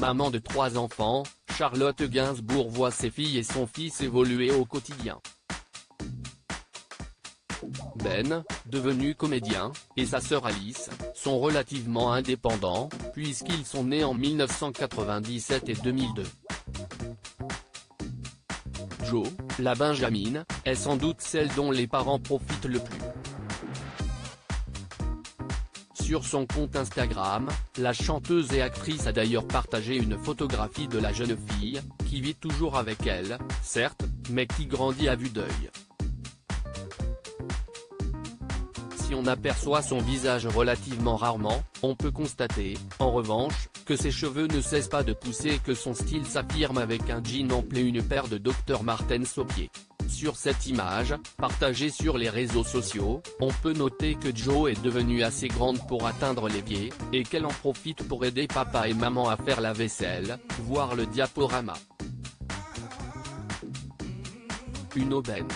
Maman de 3 enfants, Charlotte Gainsbourg voit ses filles et son fils évoluer au quotidien. Ben, devenu comédien, et sa sœur Alice, sont relativement indépendants, puisqu'ils sont nés en 1997 et 2002. Jo, la Benjamine, est sans doute celle dont les parents profitent le plus. Sur son compte Instagram, la chanteuse et actrice a d'ailleurs partagé une photographie de la jeune fille, qui vit toujours avec elle, certes, mais qui grandit à vue d'œil. Si on aperçoit son visage relativement rarement, on peut constater, en revanche, que ses cheveux ne cessent pas de pousser et que son style s'affirme avec un jean ample et une paire de Dr Martens aux pieds. Sur cette image, partagée sur les réseaux sociaux, on peut noter que Jo est devenue assez grande pour atteindre l'évier, et qu'elle en profite pour aider papa et maman à faire la vaisselle, voir le diaporama. Une aubaine.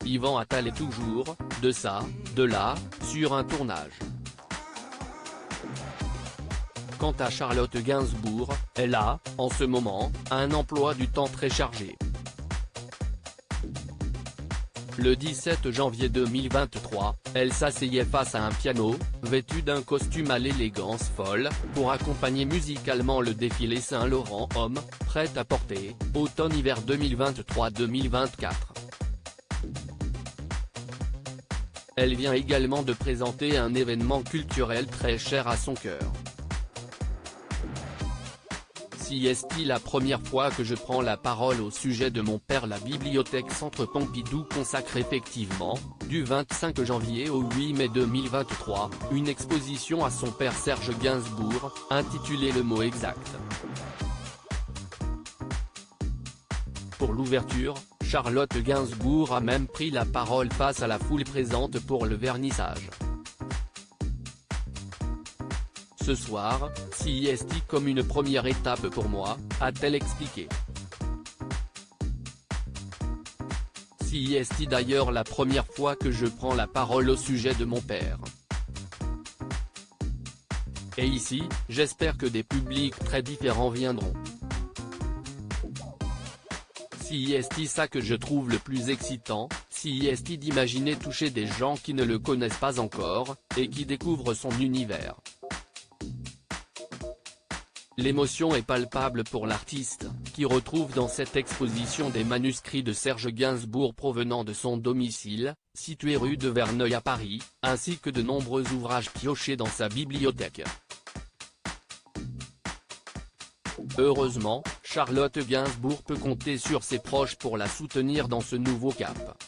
Yvan Attal est toujours, de ça, de là, sur un tournage. Quant à Charlotte Gainsbourg, elle a, en ce moment, un emploi du temps très chargé. Le 17 janvier 2023, elle s'asseyait face à un piano, vêtue d'un costume à l'élégance folle, pour accompagner musicalement le défilé Saint-Laurent Homme, prêt à porter, automne-hiver 2023-2024. Elle vient également de présenter un événement culturel très cher à son cœur. Si est-il la première fois que je prends la parole au sujet de mon père? La bibliothèque Centre Pompidou consacre effectivement, du 25 janvier au 8 mai 2023, une exposition à son père Serge Gainsbourg, intitulée Le mot exact. Pour l'ouverture, Charlotte Gainsbourg a même pris la parole face à la foule présente pour le vernissage. Ce soir, si est comme une première étape pour moi, a-t-elle expliqué. Si est d'ailleurs la première fois que je prends la parole au sujet de mon père. Et ici, j'espère que des publics très différents viendront. Si est ça que je trouve le plus excitant, si est d'imaginer toucher des gens qui ne le connaissent pas encore, et qui découvrent son univers. L'émotion est palpable pour l'artiste, qui retrouve dans cette exposition des manuscrits de Serge Gainsbourg provenant de son domicile, situé rue de Verneuil à Paris, ainsi que de nombreux ouvrages piochés dans sa bibliothèque. Heureusement, Charlotte Gainsbourg peut compter sur ses proches pour la soutenir dans ce nouveau cap.